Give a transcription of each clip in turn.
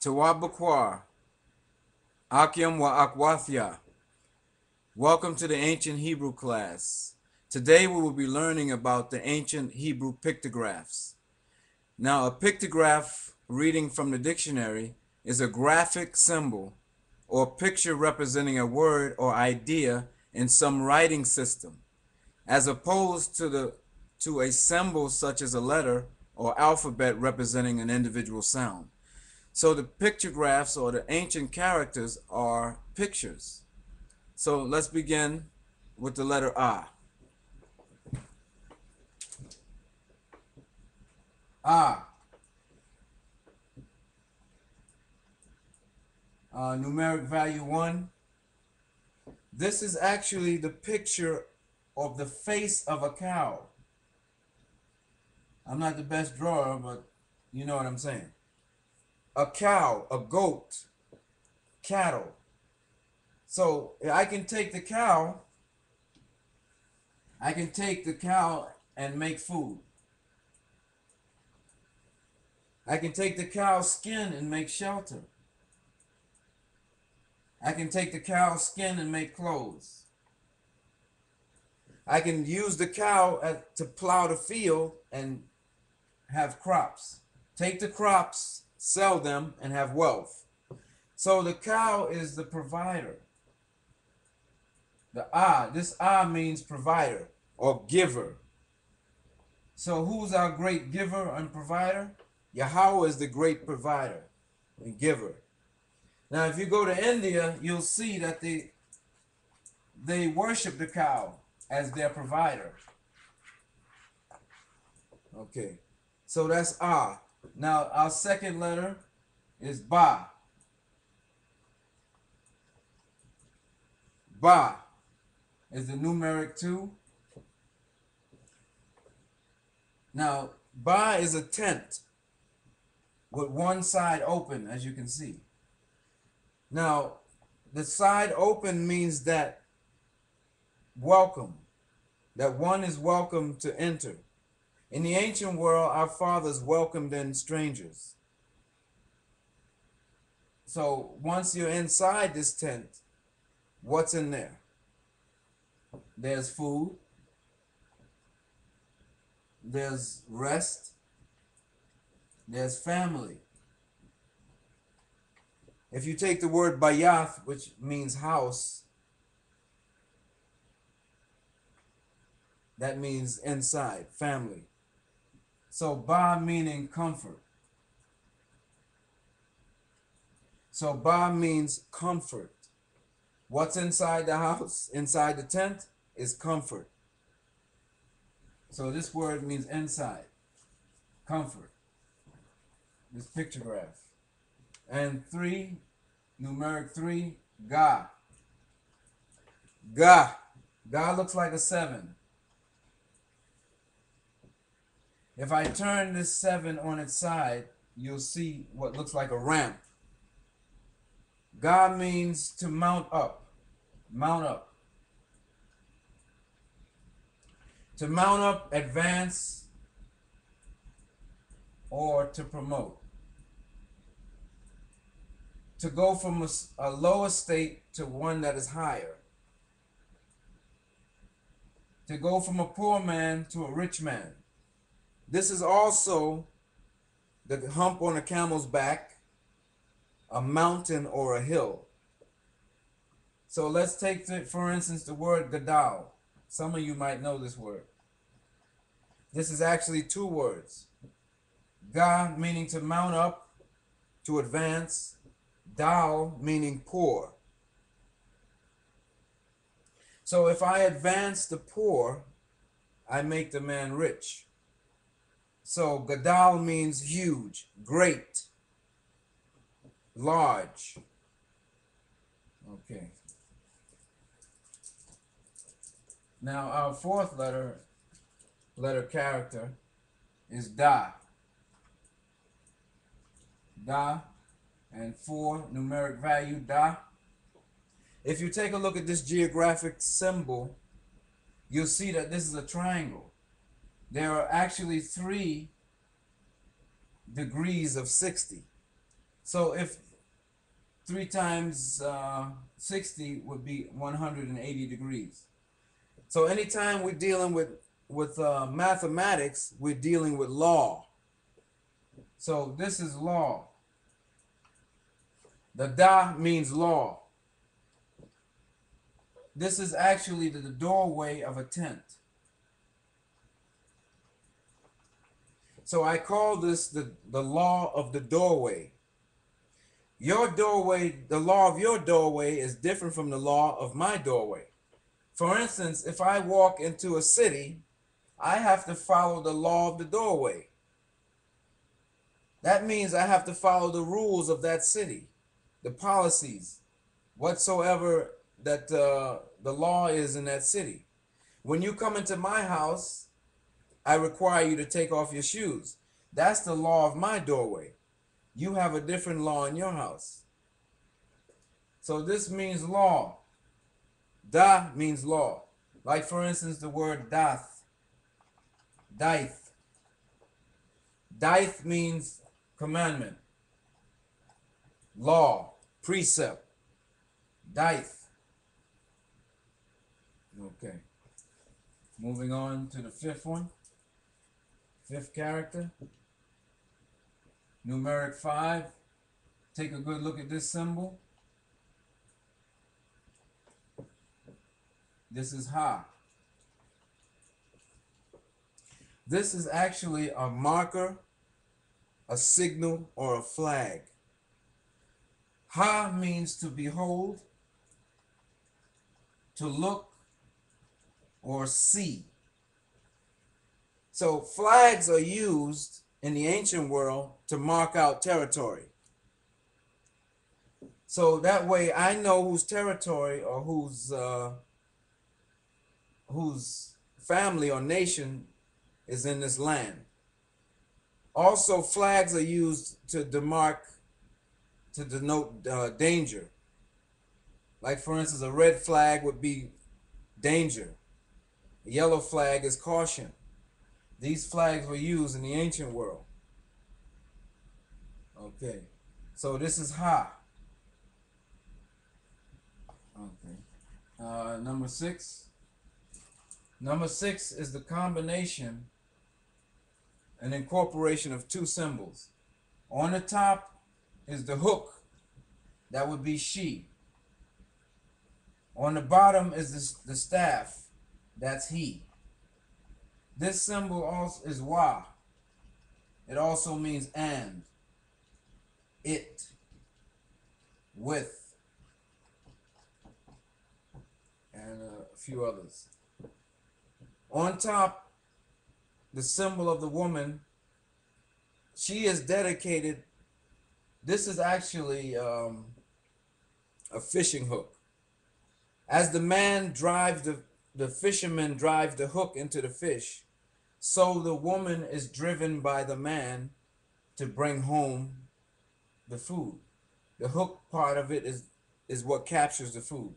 Tawabakwa, Akyam wa Akwathya. Welcome to the Ancient Hebrew class. Today we will be learning about the ancient Hebrew pictographs. Now, a pictograph, reading from the dictionary, is a graphic symbol or picture representing a word or idea in some writing system, as opposed to a symbol such as a letter or alphabet representing an individual sound. So the pictographs or the ancient characters are pictures. So let's begin with the letter A. A. Numeric value 1. This is actually the picture of the face of a cow. I'm not the best drawer, but you know what I'm saying. A cow, a goat, cattle. So I can take the cow and make food. I can take the cow's skin and make shelter. I can take the cow's skin and make clothes. I can use the cow to plow the field and have crops. Take the crops, sell them, and have wealth. So the cow is the provider. This means provider or giver. So who's our great giver and provider? Yahweh is the great provider and giver. Now, if you go to India, you'll see that they worship the cow as their provider. Okay, so that's A. Now, our second letter is Ba. Ba is the numeric 2. Now, Ba is a tent with one side open, as you can see. Now, the side open means that welcome, that one is welcome to enter. In the ancient world, our fathers welcomed in strangers. So once you're inside this tent, what's in there? There's food, there's rest, there's family. If you take the word bayath, which means house, that means inside, family. So ba meaning comfort. So ba means comfort. What's inside the house, inside the tent, is comfort. So this word means inside, comfort. This pictograph. And 3, numeric 3, Ga. Ga. Ga looks like a 7. If I turn this 7 on its side, you'll see what looks like a ramp. Ga means to mount up. Mount up. To mount up, advance, or to promote. To go from a lower state to one that is higher. To go from a poor man to a rich man. This is also the hump on a camel's back, a mountain or a hill. So let's take, for instance, the word gadal. Some of you might know this word. This is actually 2 words. Ga meaning to mount up, to advance. Dal meaning poor. So if I advance the poor, I make the man rich. So gadal means huge, great, large. Okay. Now our fourth letter character is Da. Da, and 4, numeric value Da. If you take a look at this geographic symbol, you'll see that this is a triangle. There are actually 3 degrees of 60. So if 3 times 60 would be 180 degrees. So anytime we're dealing with mathematics, we're dealing with law. So this is law. The da means law. This is actually the doorway of a tent. So I call this the law of the doorway. Your doorway, the law of your doorway is different from the law of my doorway. For instance, if I walk into a city, I have to follow the law of the doorway. That means I have to follow the rules of that city, the policies, whatsoever that the law is in that city. When you come into my house, I require you to take off your shoes. That's the law of my doorway. You have a different law in your house. So this means law. Da means law. Like for instance, the word dath. Daith. Daith means commandment, law, precept. Daith. Okay. Moving on to the fifth one. Fifth character. Numeric 5. Take a good look at this symbol. This is ha. This is actually a marker, a signal, or a flag. Ha means to behold, to look, or see. So flags are used in the ancient world to mark out territory. So that way I know whose territory or whose family or nation is in this land. Also, flags are used to denote danger. Like for instance, a red flag would be danger. A yellow flag is caution. These flags were used in the ancient world. Okay, so this is ha. Okay, number 6. Number 6 is the combination, an incorporation of 2 symbols. On the top is the hook, that would be she. On the bottom is the staff, that's he. This symbol also is wa. It also means and, it, with, and a few others. On top, the symbol of the woman, she is dedicated. This is actually a fishing hook. As the man drives the fisherman drives the hook into the fish, so the woman is driven by the man to bring home the food. The hook part of it is what captures the food.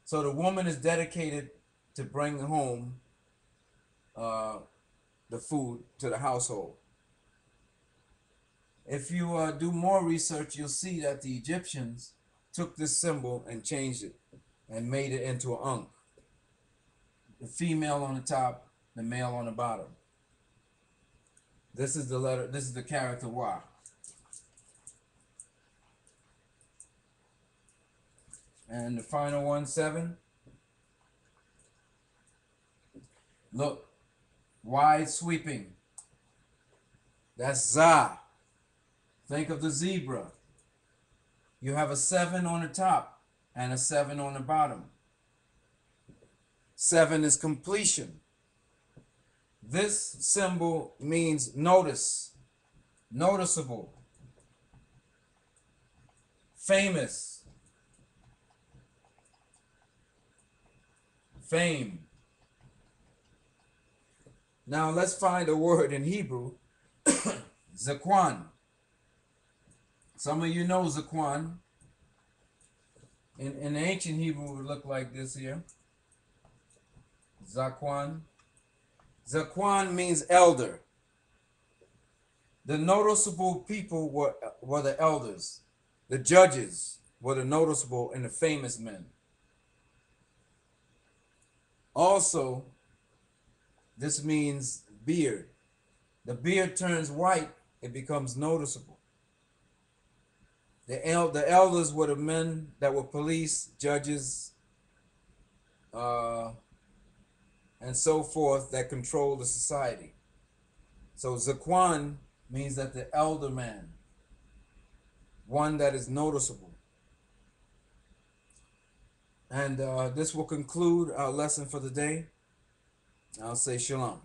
So the woman is dedicated to bring home the food to the household. If you do more research, you'll see that the Egyptians took this symbol and changed it and made it into an ankh. The female on the top, the male on the bottom. This is the letter, this is the character wa. And the final one, 7. Look, wide sweeping. That's za. Think of the zebra. You have a 7 on the top and a 7 on the bottom. 7 is completion. This symbol means notice, noticeable, famous, fame. Now let's find a word in Hebrew, zakwan. Some of you know zakwan. In ancient Hebrew, it would look like this here. Zakwan. Zakwan means elder. The noticeable people were the elders. The judges were the noticeable and the famous men. Also, this means beard. The beard turns white, it becomes noticeable. The elders were the men that were police, judges, uh, and so forth that control the society. So Zaquan means that the elder man, one that is noticeable. And this will conclude our lesson for the day. I'll say shalom.